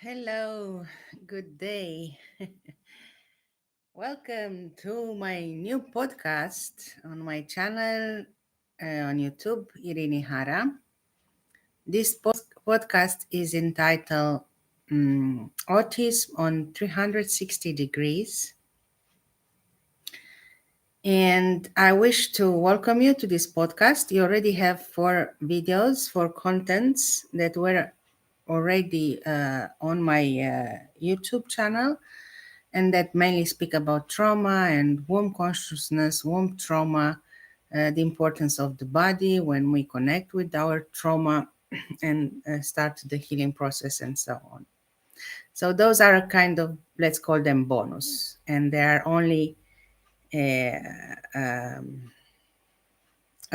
Hello, good day. Welcome to my new podcast on my channel on YouTube, Irini Hara. This podcast is entitled Autism on 360 Degrees. And I wish to welcome you to this podcast. You already have 4 videos, 4 contents that were already on my YouTube channel, and that mainly speak about trauma and womb consciousness, womb trauma, the importance of the body when we connect with our trauma and start the healing process and so on. So those are a kind of, let's call them bonus, and they are only a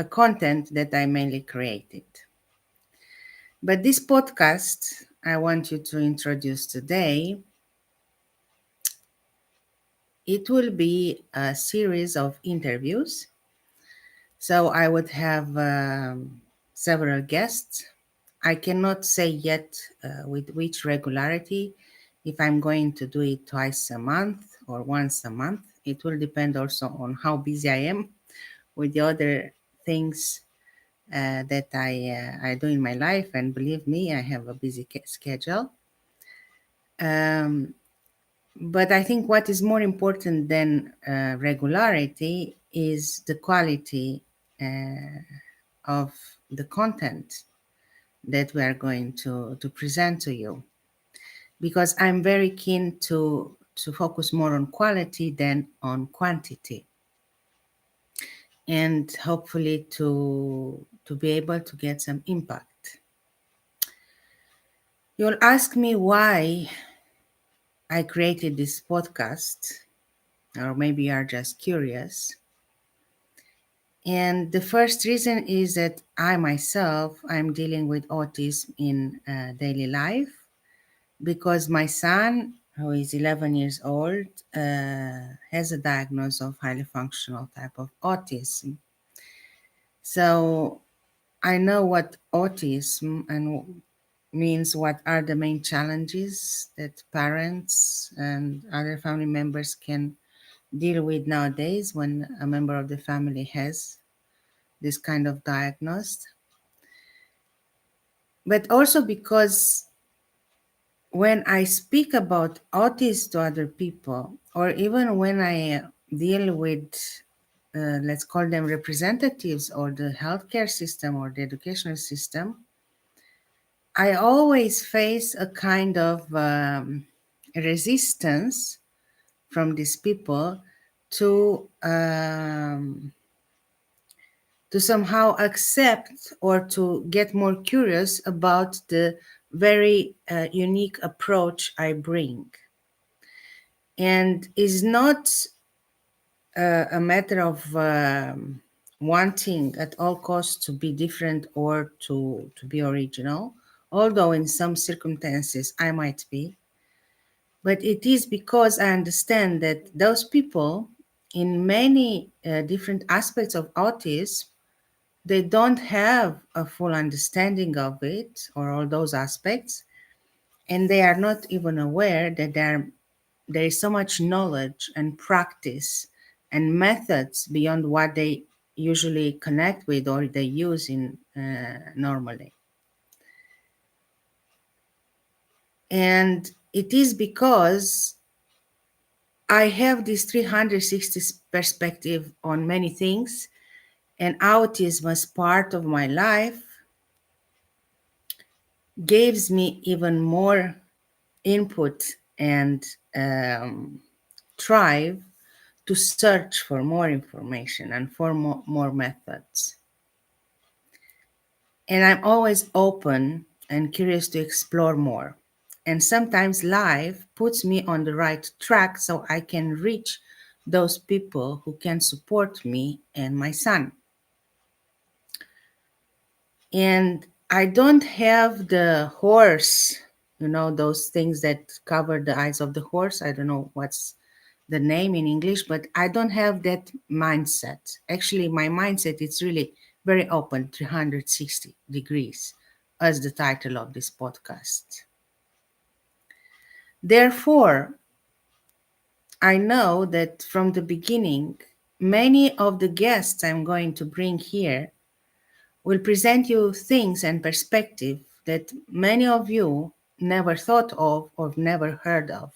content that I mainly created. But this podcast I want you to introduce today, it will be a series of interviews. So I would have several guests. I cannot say yet with which regularity, if I'm going to do it twice a month or once a month. It will depend also on how busy I am with the other things that I do in my life. And believe me, I have a busy schedule. Um, but I think what is more important than regularity is the quality of the content that we are going to present to you, because I'm very keen to focus more on quality than on quantity, and hopefully to be able to get some impact. You'll ask me why I created this podcast, or maybe you are just curious. And the first reason is that I myself, I'm dealing with autism in daily life, because my son, who is 11 years old, has a diagnosis of highly functional type of autism. So I know what autism and means, what are the main challenges that parents and other family members can deal with nowadays when a member of the family has this kind of diagnosis. But also because when I speak about autism to other people, or even when I deal with, let's call them representatives or the healthcare system or the educational system, I always face a kind of resistance from these people to somehow accept or to get more curious about the very unique approach I bring. And is not a matter of wanting at all costs to be different or to be original, although in some circumstances I might be. But it is because I understand that those people, in many different aspects of autism, they don't have a full understanding of it or all those aspects, and they are not even aware that there is so much knowledge and practice and methods beyond what they usually connect with or they use in normally. And it is because I have this 360 perspective on many things, and autism as part of my life gives me even more input and drive to search for more information and for more methods. And I'm always open and curious to explore more. And sometimes life puts me on the right track so I can reach those people who can support me and my son. And I don't have the horse, those things that cover the eyes of the horse. I don't know what's the name in English, but I don't have that mindset. Actually, my mindset is really very open, 360 degrees, as the title of this podcast. Therefore, I know that from the beginning, many of the guests I'm going to bring here will present you things and perspective that many of you never thought of or never heard of.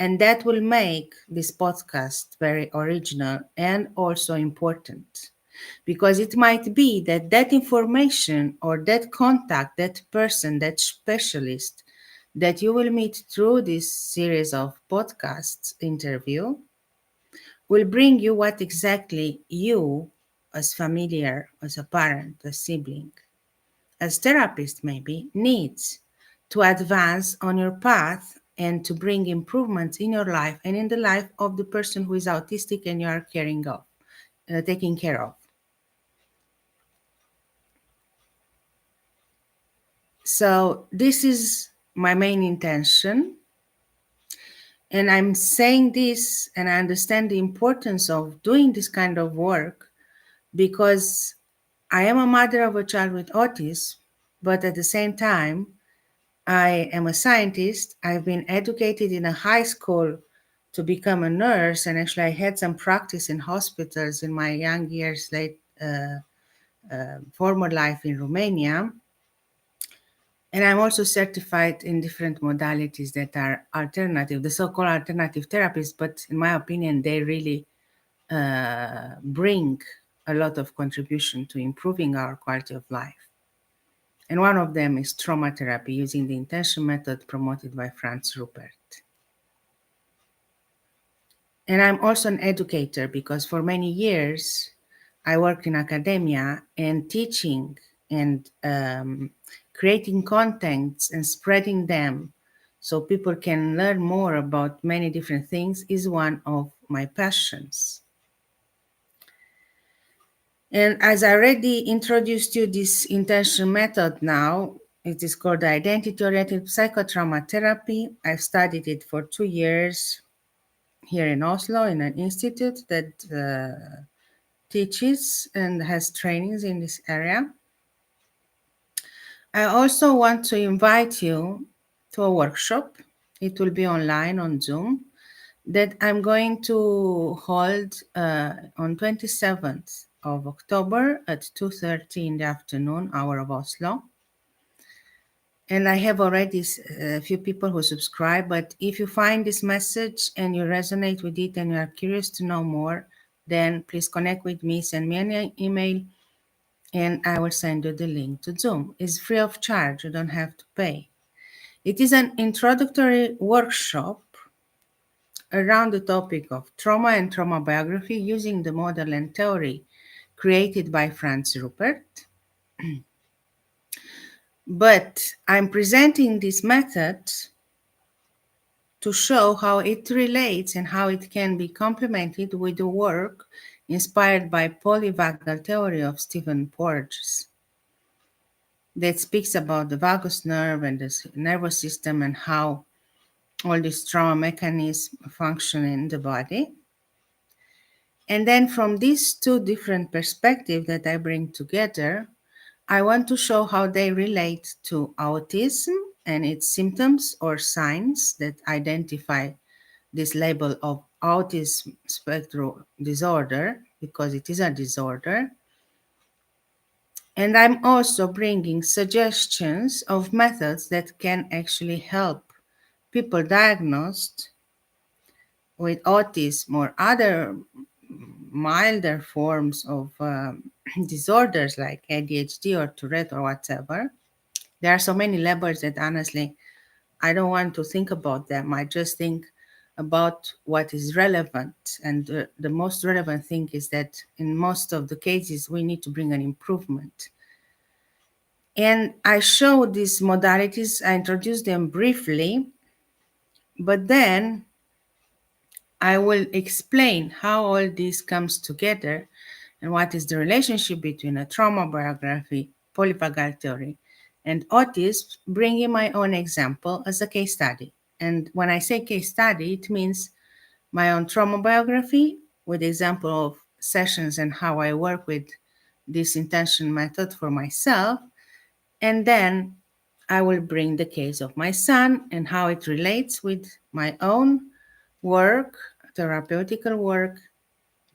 And that will make this podcast very original and also important. Because it might be that that information or that contact, that person, that specialist that you will meet through this series of podcasts interview will bring you what exactly you, as familiar, as a parent, a sibling, as therapist maybe, needs to advance on your path and to bring improvements in your life and in the life of the person who is autistic and you are taking care of. So this is my main intention. And I'm saying this, and I understand the importance of doing this kind of work because I am a mother of a child with autism, but at the same time, I am a scientist. I've been educated in a high school to become a nurse, and actually, I had some practice in hospitals in my young years, late former life in Romania. And I'm also certified in different modalities that are alternative, the so-called alternative therapies, but in my opinion, they really bring a lot of contribution to improving our quality of life. And one of them is trauma therapy using the intention method promoted by Franz Rupert. And I'm also an educator because for many years I worked in academia and teaching and creating contents and spreading them so people can learn more about many different things is one of my passions. And as I already introduced you this intention method now, it is called identity-oriented psychotrauma therapy. I've studied it for 2 years here in Oslo in an institute that teaches and has trainings in this area. I also want to invite you to a workshop. It will be online on Zoom that I'm going to hold on 27th of October at 2:30 in the afternoon, hour of Oslo. And I have already a few people who subscribe, but if you find this message and you resonate with it and you are curious to know more, then please connect with me, send me an email, and I will send you the link to Zoom. It's free of charge, you don't have to pay. It is an introductory workshop around the topic of trauma and trauma biography using the model and theory created by Franz Rupert. But I'm presenting this method to show how it relates and how it can be complemented with the work inspired by Polyvagal Theory of Stephen Porges that speaks about the vagus nerve and the nervous system and how all these trauma mechanisms function in the body. And then from these two different perspectives that I bring together, I want to show how they relate to autism and its symptoms or signs that identify this label of autism spectrum disorder, because it is a disorder. And I'm also bringing suggestions of methods that can actually help people diagnosed with autism or other milder forms of disorders like ADHD or Tourette or whatever. There are so many levels that honestly, I don't want to think about them. I just think about what is relevant. And the most relevant thing is that in most of the cases, we need to bring an improvement. And I show these modalities, I introduce them briefly, but then I will explain how all this comes together and what is the relationship between a trauma biography, polyvagal theory, and autism, bringing my own example as a case study. And when I say case study, it means my own trauma biography with example of sessions and how I work with this intention method for myself. And then I will bring the case of my son and how it relates with my own work, therapeutical work,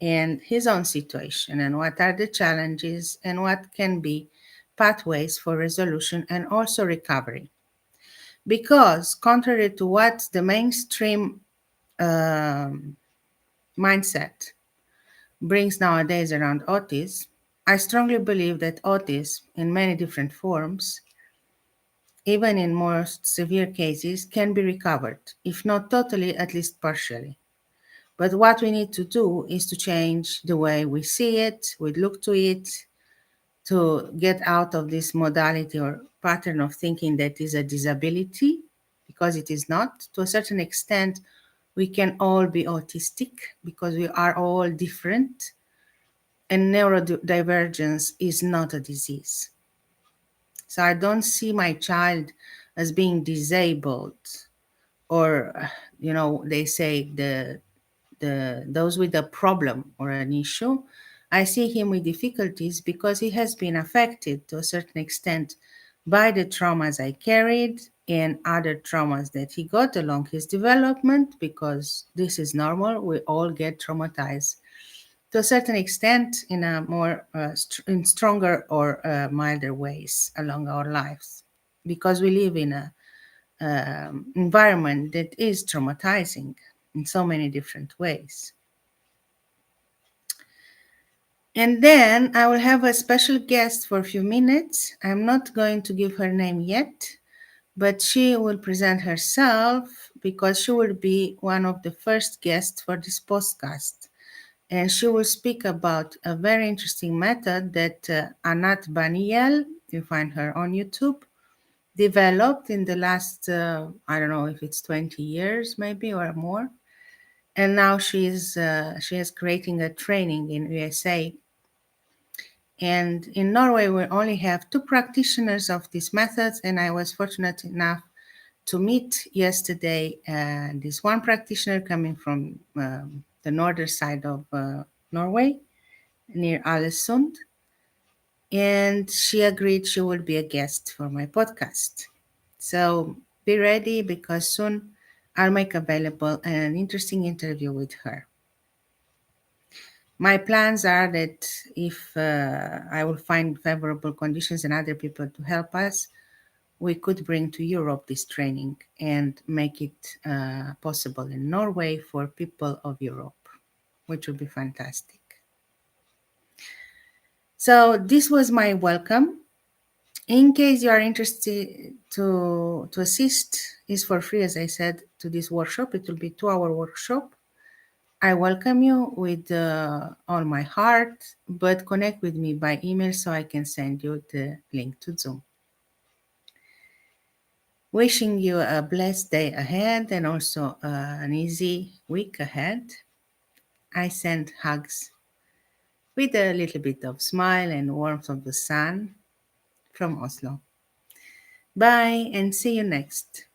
and his own situation, and what are the challenges and what can be pathways for resolution and also recovery. Because, contrary to what the mainstream um, mindset brings nowadays around autism, I strongly believe that autism, in many different forms, even in most severe cases, can be recovered, if not totally, at least partially. But what we need to do is to change the way we see it, we look to it, to get out of this modality or pattern of thinking that is a disability, because it is not. To a certain extent, we can all be autistic because we are all different, and neurodivergence is not a disease. So I don't see my child as being disabled, or they say the those with a problem or an issue. I see him with difficulties because he has been affected to a certain extent by the traumas I carried and other traumas that he got along his development, because this is normal. We all get traumatized to a certain extent in a more in stronger or milder ways along our lives, because we live in a environment that is traumatizing in so many different ways. And then I will have a special guest for a few minutes. I'm not going to give her name yet, but she will present herself because she will be one of the first guests for this podcast. And she will speak about a very interesting method that Anat Baniel, you find her on YouTube, developed in the last, I don't know if it's 20 years maybe or more. And now she is creating a training in USA. And in Norway, we only have two practitioners of these methods, and I was fortunate enough to meet yesterday this one practitioner coming from the northern side of Norway, near Alesund, and she agreed she will be a guest for my podcast. So be ready, because soon I'll make available an interesting interview with her. My plans are that if I will find favorable conditions and other people to help us, we could bring to Europe this training and make it possible in Norway for people of Europe, which would be fantastic. So this was my welcome. In case you are interested to assist, is for free, as I said, to this workshop. It will be a 2-hour workshop. I welcome you with all my heart, but connect with me by email so I can send you the link to Zoom. Wishing you a blessed day ahead and also an easy week ahead. I send hugs with a little bit of smile and warmth of the sun from Oslo. Bye and see you next.